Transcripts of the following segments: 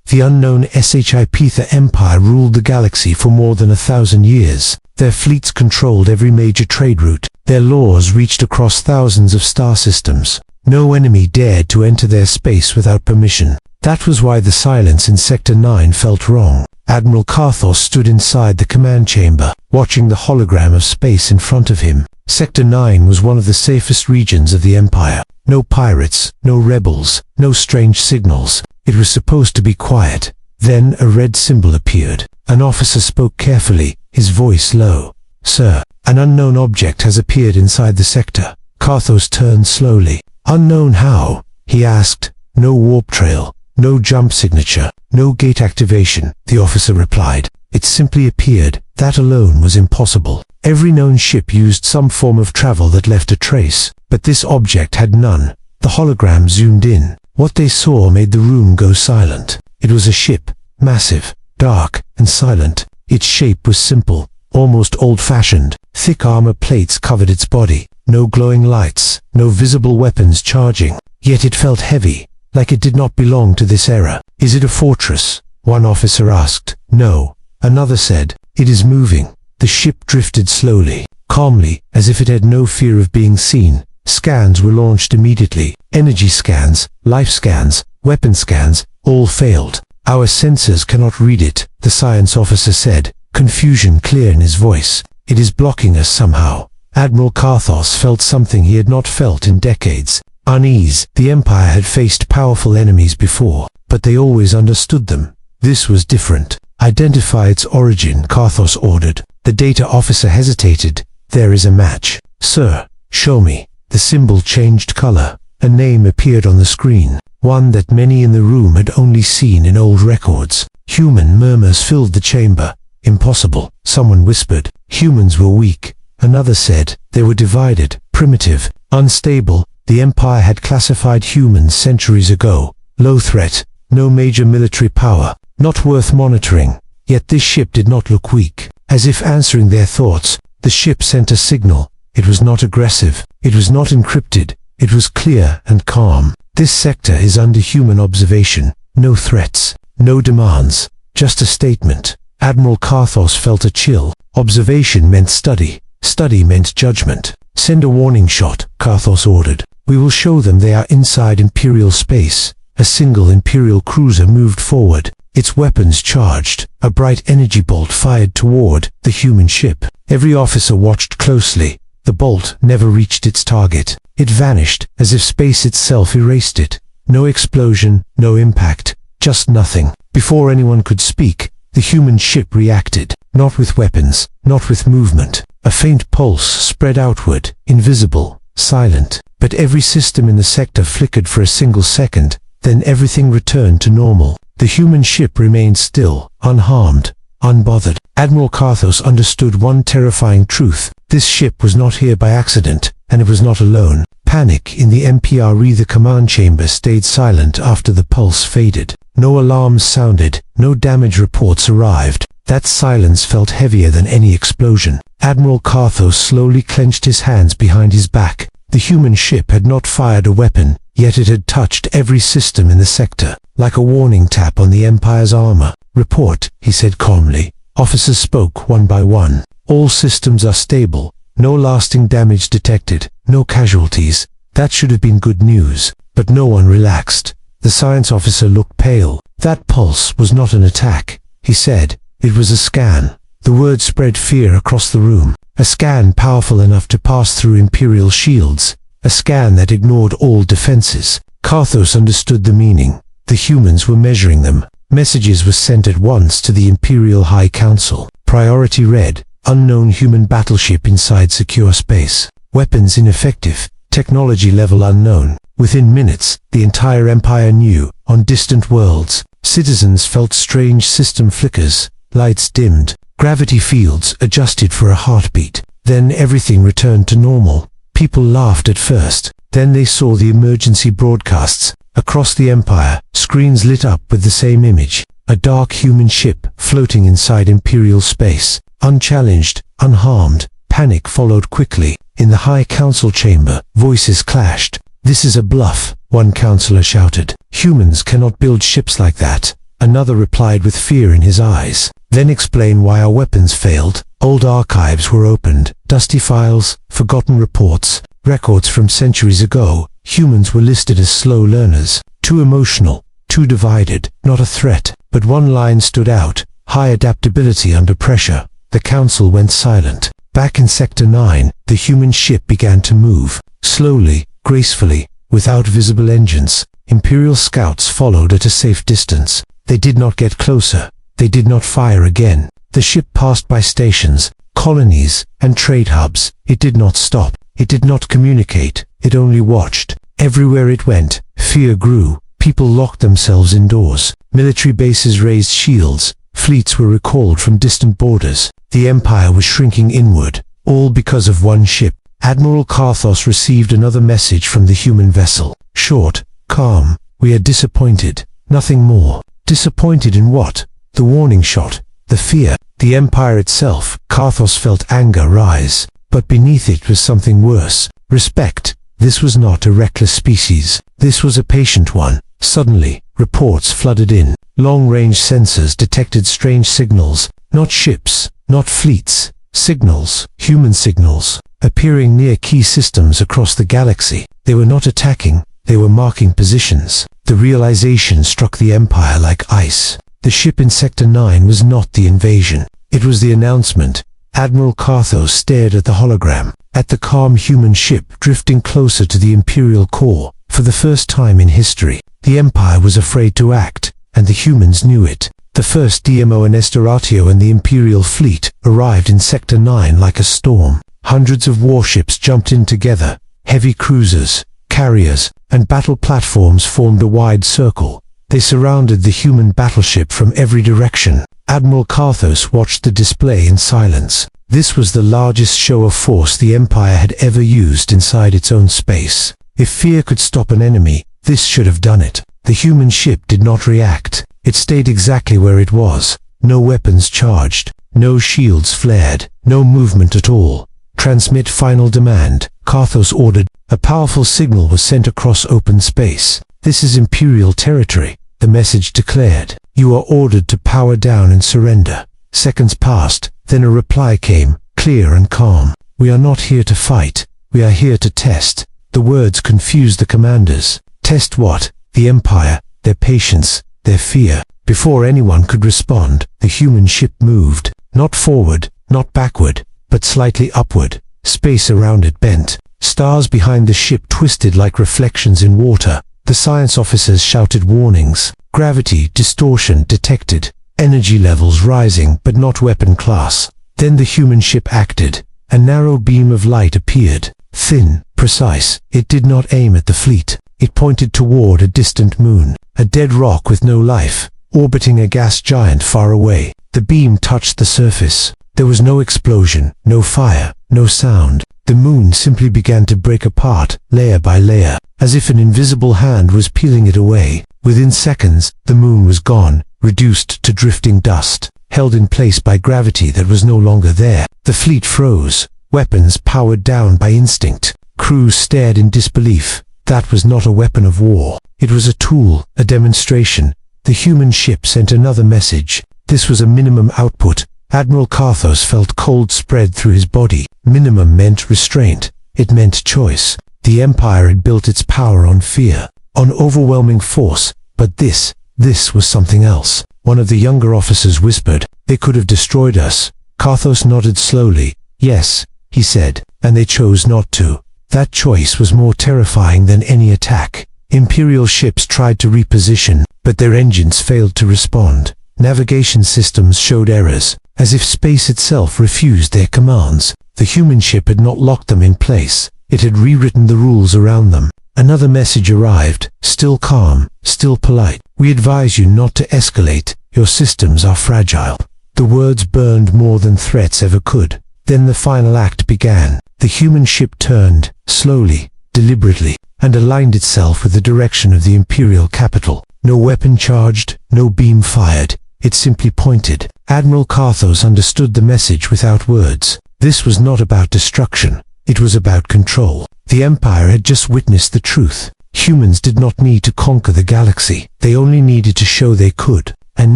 The unknown SHIP Empire ruled the galaxy for more than 1,000 years. Their fleets controlled every major trade route. Their laws reached across thousands of star systems. No enemy dared to enter their space without permission. That was why the silence in Sector 9 felt wrong. Admiral Karthos stood inside the command chamber, watching the hologram of space in front of him. Sector 9 was one of the safest regions of the Empire. No pirates, no rebels, no strange signals. It was supposed to be quiet. Then a red symbol appeared. An officer spoke carefully, his voice low. "Sir, an unknown object has appeared inside the sector." Karthos turned slowly. "Unknown how?" he asked. "No warp trail, no jump signature, no gate activation," the officer replied. "It simply appeared. That alone was impossible. Every known ship used some form of travel that left a trace, but this object had none." The hologram zoomed in. What they saw made the room go silent. It was a ship, massive, dark, and silent. Its shape was simple, almost old-fashioned. Thick armor plates covered its body. No glowing lights, no visible weapons charging. Yet it felt heavy, like it did not belong to this era. "Is it a fortress?" one officer asked. "No," another said. "It is moving." The ship drifted slowly, calmly, as if it had no fear of being seen. Scans were launched immediately. Energy scans, life scans, weapon scans, all failed. "Our sensors cannot read it," the science officer said, confusion clear in his voice. "It is blocking us somehow." Admiral Karthos felt something he had not felt in decades. Unease. The Empire had faced powerful enemies before, but they always understood them. This was different. "Identify its origin," Karthos ordered. The data officer hesitated. "There is a match." "Sir, show me." The symbol changed color. A name appeared on the screen, one that many in the room had only seen in old records. Human murmurs filled the chamber. "Impossible," someone whispered. "Humans were weak," another said. "They were divided, primitive, unstable." The Empire had classified humans centuries ago. Low threat, no major military power, not worth monitoring. Yet this ship did not look weak. As if answering their thoughts, the ship sent a signal. It was not aggressive. It was not encrypted. It was clear and calm. "This sector is under human observation. No threats, no demands, just a statement." Admiral Karthos felt a chill. Observation meant study. Study meant judgment. "Send a warning shot," Karthos ordered. "We will show them they are inside Imperial space." A single Imperial cruiser moved forward, its weapons charged. A bright energy bolt fired toward the human ship. Every officer watched closely. The bolt never reached its target. It vanished, as if space itself erased it. No explosion, no impact, just nothing. Before anyone could speak, the human ship reacted. Not with weapons, not with movement. A faint pulse spread outward, invisible, silent. But every system in the sector flickered for a single second, then everything returned to normal. The human ship remained still, unharmed, unbothered. Admiral Karthos understood one terrifying truth. This ship was not here by accident, and it was not alone. Panic in the MPRE. The command chamber stayed silent after the pulse faded. No alarms sounded, no damage reports arrived. That silence felt heavier than any explosion. Admiral Karthos slowly clenched his hands behind his back. The human ship had not fired a weapon, yet it had touched every system in the sector, like a warning tap on the Empire's armor. "Report," he said calmly. Officers spoke one by one. "All systems are stable. No lasting damage detected. No casualties." That should have been good news, but no one relaxed. The science officer looked pale. "That pulse was not an attack," he said. "It was a scan." The word spread fear across the room. A scan powerful enough to pass through Imperial shields. A scan that ignored all defenses. Karthos understood the meaning. The humans were measuring them. Messages were sent at once to the Imperial High Council. Priority red. Unknown human battleship inside secure space. Weapons ineffective. Technology level unknown. Within minutes, the entire Empire knew. On distant worlds, citizens felt strange system flickers. Lights dimmed. Gravity fields adjusted for a heartbeat. Then everything returned to normal. People laughed at first. Then they saw the emergency broadcasts. Across the Empire, screens lit up with the same image. A dark human ship floating inside Imperial space. Unchallenged, unharmed. Panic followed quickly. In the High Council chamber, voices clashed. "This is a bluff," one counselor shouted. "Humans cannot build ships like that." Another replied with fear in his eyes. Then explain why our weapons failed. Old archives were opened. Dusty files, forgotten reports, records from centuries ago. Humans were listed as slow learners. Too emotional, too divided. Not a threat. But one line stood out. High adaptability under pressure. The council went silent. Back in Sector 9, the human ship began to move. Slowly, gracefully, without visible engines. Imperial scouts followed at a safe distance. They did not get closer. They did not fire again. The ship passed by stations, colonies, and trade hubs. It did not stop. It did not communicate. It only watched. Everywhere it went, fear grew. People locked themselves indoors. Military bases raised shields. Fleets were recalled from distant borders. The Empire was shrinking inward, all because of one ship. Admiral Karthos received another message from the human vessel. Short, calm. We are disappointed. Nothing more. Disappointed in what? The warning shot. The fear. The Empire itself. Karthos felt anger rise. But beneath it was something worse. Respect. This was not a reckless species. This was a patient one. Suddenly, reports flooded in. Long-range sensors detected strange signals. Not ships, not fleets. Signals, human signals, appearing near key systems across the galaxy. They were not attacking, they were marking positions. The realization struck the Empire like ice. The ship in Sector 9 was not the invasion. It was the announcement. Admiral Karthos stared at the hologram, at the calm human ship drifting closer to the Imperial core. For the first time in history, the Empire was afraid to act, and the humans knew it. The first DMO and Estoratio and the Imperial fleet arrived in Sector 9 like a storm. Hundreds of warships jumped in together. Heavy cruisers, carriers, and battle platforms formed a wide circle. They surrounded the human battleship from every direction. Admiral Karthos watched the display in silence. This was the largest show of force the Empire had ever used inside its own space. If fear could stop an enemy, this should have done it. The human ship did not react. It stayed exactly where it was. No weapons charged. No shields flared. No movement at all. Transmit final demand, Karthos ordered. A powerful signal was sent across open space. This is Imperial territory, the message declared. You are ordered to power down and surrender. Seconds passed, then a reply came, clear and calm. We are not here to fight. We are here to test. The words confused the commanders. Test what? The Empire, their patience, their fear. Before anyone could respond, the human ship moved. Not forward, not backward, but slightly upward. Space around it bent. Stars behind the ship twisted like reflections in water. The science officers shouted warnings. Gravity distortion detected. Energy levels rising, but not weapon class. Then the human ship acted. A narrow beam of light appeared. Thin, precise. It did not aim at the fleet. It pointed toward a distant moon. A dead rock with no life, orbiting a gas giant far away. The beam touched the surface. There was no explosion, no fire, no sound. The moon simply began to break apart, layer by layer, as if an invisible hand was peeling it away. Within seconds, the moon was gone, reduced to drifting dust, held in place by gravity that was no longer there. The fleet froze, weapons powered down by instinct. Crews stared in disbelief. That was not a weapon of war. It was a tool, a demonstration. The human ship sent another message. This was a minimum output. Admiral Karthos felt cold spread through his body. Minimum meant restraint. It meant choice. The Empire had built its power on fear, on overwhelming force. But this was something else. One of the younger officers whispered, "They could have destroyed us." Karthos nodded slowly. "Yes," he said, "and they chose not to." That choice was more terrifying than any attack. Imperial ships tried to reposition, but their engines failed to respond. Navigation systems showed errors, as if space itself refused their commands. The human ship had not locked them in place. It had rewritten the rules around them. Another message arrived, still calm, still polite. "We advise you not to escalate. Your systems are fragile." The words burned more than threats ever could. Then the final act began. The human ship turned, slowly, deliberately, and aligned itself with the direction of the Imperial capital. No weapon charged, no beam fired. It simply pointed. Admiral Karthos understood the message without words. This was not about destruction. It was about control. The Empire had just witnessed the truth. Humans did not need to conquer the galaxy. They only needed to show they could. and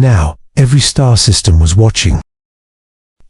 now, every star system was watching.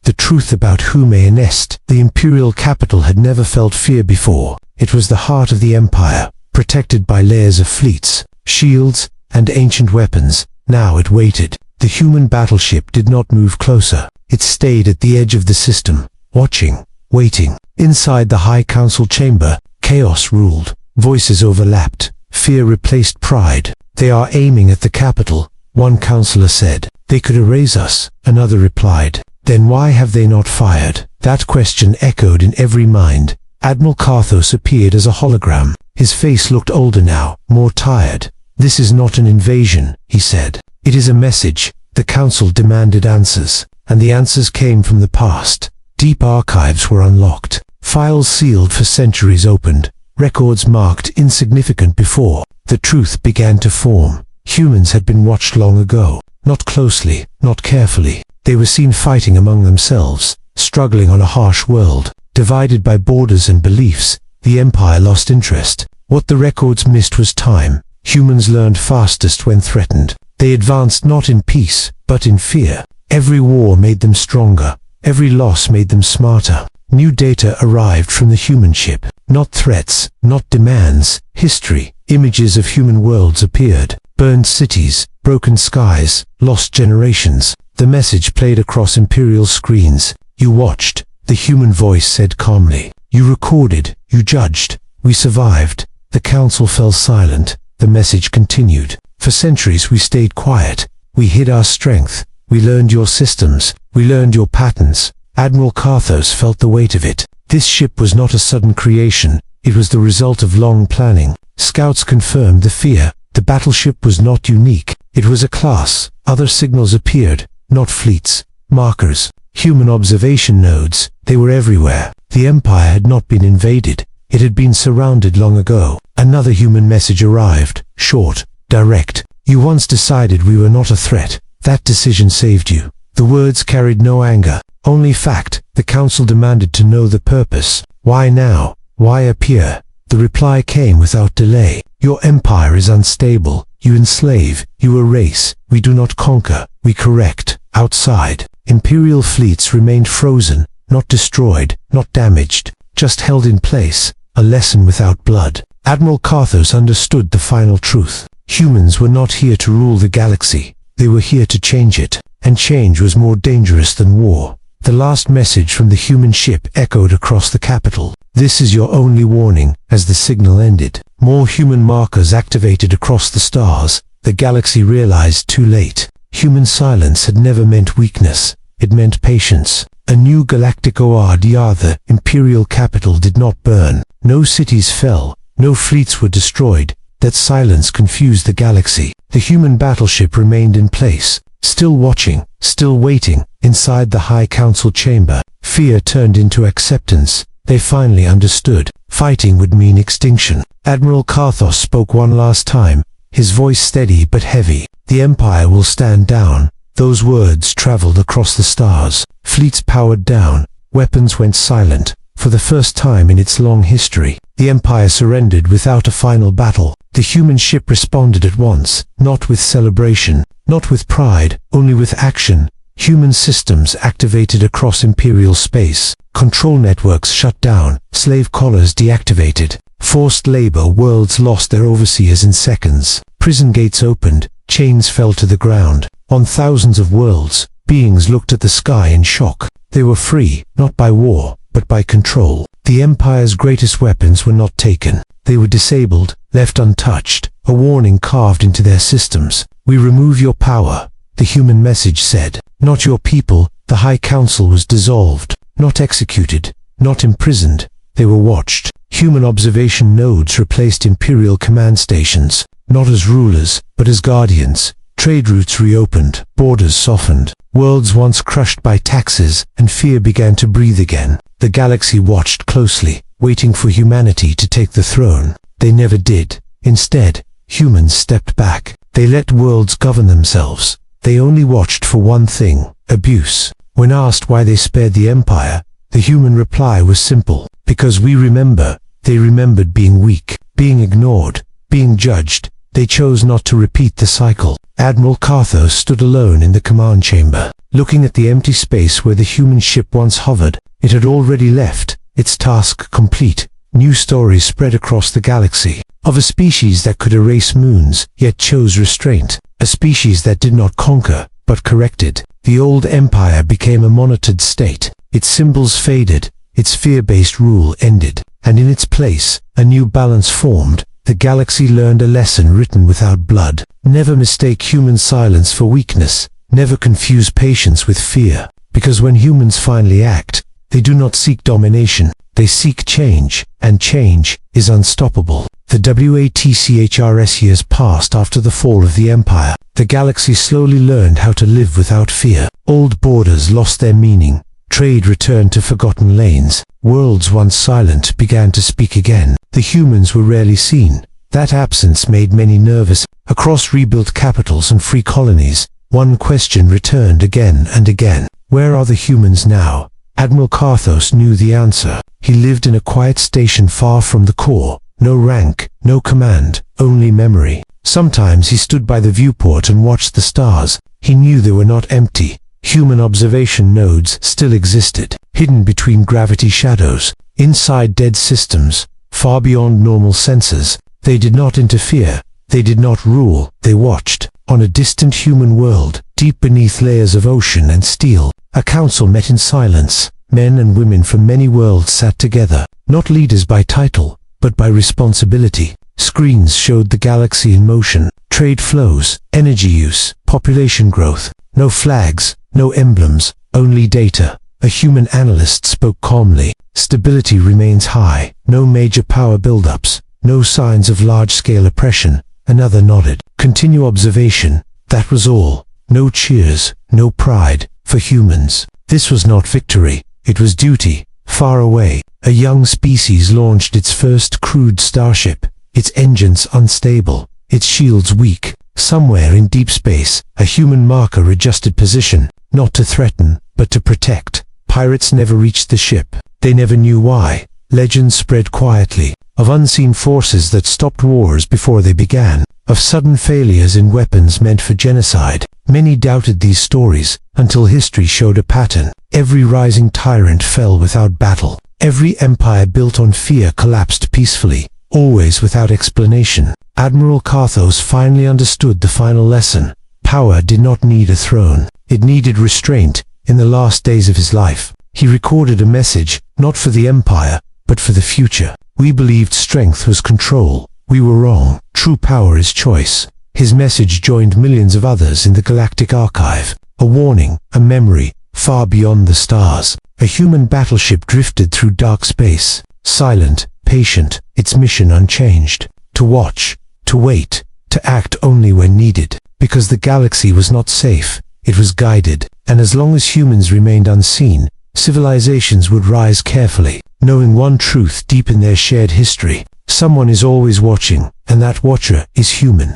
The truth about Humayanest, the imperial capital, had never felt fear before. It was the heart of the empire, protected by layers of fleets, shields, and ancient weapons. Now it waited. The human battleship did not move closer. It stayed at the edge of the system, watching, waiting. Inside the High Council chamber, chaos ruled. Voices overlapped. Fear replaced pride. "They are aiming at the capital," one counselor said. "They could erase us," another replied. "Then why have they not fired?" That question echoed in every mind. Admiral Karthos appeared as a hologram. His face looked older now, more tired. "This is not an invasion," he said. "It is a message." The council demanded answers, and the answers came from the past. Deep archives were unlocked. Files sealed for centuries opened. Records marked insignificant before. The truth began to form. Humans had been watched long ago. Not closely, not carefully. They were seen fighting among themselves, struggling on a harsh world. Divided by borders and beliefs, the empire lost interest. What the records missed was time. Humans learned fastest when threatened. They advanced not in peace, but in fear. Every war made them stronger. Every loss made them smarter. New data arrived from the human ship. Not threats, not demands, history. Images of human worlds appeared. Burned cities, broken skies, lost generations. The message played across Imperial screens. "You watched," the human voice said calmly. "You recorded, you judged. We survived." The council fell silent. The message continued. "For centuries we stayed quiet. We hid our strength. We learned your systems. We learned your patterns." Admiral Karthos felt the weight of it. This ship was not a sudden creation. It was the result of long planning. Scouts confirmed the fear. The battleship was not unique. It was a class. Other signals appeared, not fleets, markers, human observation nodes. They were everywhere. The empire had not been invaded. It had been surrounded long ago. Another human message arrived, short, direct. "You once decided we were not a threat. That decision saved you." The words carried no anger, only fact. The council demanded to know the purpose. Why now? Why appear? The reply came without delay. "Your empire is unstable. You enslave, you erase. We do not conquer, we correct." Outside, Imperial fleets remained frozen, not destroyed, not damaged, just held in place, a lesson without blood. Admiral Karthos understood the final truth. Humans were not here to rule the galaxy. They were here to change it, and change was more dangerous than war. The last message from the human ship echoed across the capital. "This is your only warning." As the signal ended, more human markers activated across the stars. The galaxy realized too late. Human silence had never meant weakness. It meant patience. A new galactic ORDR. The Imperial capital did not burn. No cities fell. No fleets were destroyed. That silence confused the galaxy. The human battleship remained in place, still watching, still waiting. Inside the High Council chamber, fear turned into acceptance. They finally understood. Fighting would mean extinction. Admiral Karthos spoke one last time, his voice steady but heavy. "The Empire will stand down." Those words traveled across the stars. Fleets powered down. Weapons went silent. For the first time in its long history, the Empire surrendered without a final battle. The human ship responded at once, not with celebration, not with pride, only with action. Human systems activated across Imperial space. Control networks shut down. Slave collars deactivated. Forced labor worlds lost their overseers in seconds. Prison gates opened. Chains fell to the ground. On thousands of worlds, beings looked at the sky in shock. They were free, not by war, but by control. The Empire's greatest weapons were not taken. They were disabled, left untouched, a warning carved into their systems. "We remove your power," the human message said. "Not your people." The High Council was dissolved, not executed, not imprisoned. They were watched. Human observation nodes replaced Imperial command stations, not as rulers, but as guardians. Trade routes reopened, borders softened. Worlds once crushed by taxes and fear began to breathe again. The galaxy watched closely, waiting for humanity to take the throne. They never did. Instead, humans stepped back. They let worlds govern themselves. They only watched for one thing: abuse. When asked why they spared the Empire, the human reply was simple: because we remember. They remembered being weak, being ignored, being judged. They chose not to repeat the cycle. Admiral Carthos stood alone in the command chamber, looking at the empty space where the human ship once hovered. It had already left, its task complete. New stories spread across the galaxy, of a species that could erase moons, yet chose restraint. A species that did not conquer, but corrected. The old empire became a monitored state. Its symbols faded, its fear-based rule ended, and in its place, a new balance formed. The galaxy learned a lesson written without blood. Never mistake human silence for weakness. Never confuse patience with fear. Because when humans finally act, they do not seek domination. They seek change, and change is unstoppable. The WATCHRS years passed after the fall of the Empire. The galaxy slowly learned how to live without fear. Old borders lost their meaning. Trade returned to forgotten lanes. Worlds once silent began to speak again. The humans were rarely seen. That absence made many nervous. Across rebuilt capitals and free colonies, one question returned again and again. Where are the humans now? Admiral Carthos knew the answer. He lived in a quiet station far from the core. No rank, no command, only memory. Sometimes he stood by the viewport and watched the stars. He knew they were not empty. Human observation nodes still existed, hidden between gravity shadows, inside dead systems, far beyond normal sensors. They did not interfere. They did not rule. They watched. On a distant human world, deep beneath layers of ocean and steel, a council met in silence. Men and women from many worlds sat together, not leaders by title, but by responsibility. Screens showed the galaxy in motion, trade flows, energy use, population growth. No flags, no emblems, only data. A human analyst spoke calmly. Stability remains high. No major power buildups. No signs of large-scale oppression. Another nodded. Continue observation. That was all. No cheers, no pride. For humans, this was not victory. It was duty. Far away, a young species launched its first crude starship. Its engines unstable. Its shields weak. Somewhere in deep space, a human marker adjusted position, not to threaten, but to protect. Pirates never reached the ship. They never knew why. Legends spread quietly, of unseen forces that stopped wars before they began, of sudden failures in weapons meant for genocide. Many doubted these stories, until history showed a pattern. Every rising tyrant fell without battle. Every empire built on fear collapsed peacefully, always without explanation. Admiral Carthos finally understood the final lesson. Power did not need a throne. It needed restraint. In the last days of his life, he recorded a message, not for the Empire, but for the future. We believed strength was control. We were wrong. True power is choice. His message joined millions of others in the galactic archive. A warning, a memory, far beyond the stars. A human battleship drifted through dark space, silent, patient, its mission unchanged. To watch, to wait, to act only when needed. Because the galaxy was not safe, it was guided. And as long as humans remained unseen, civilizations would rise carefully, knowing one truth deep in their shared history. Someone is always watching, and that watcher is human.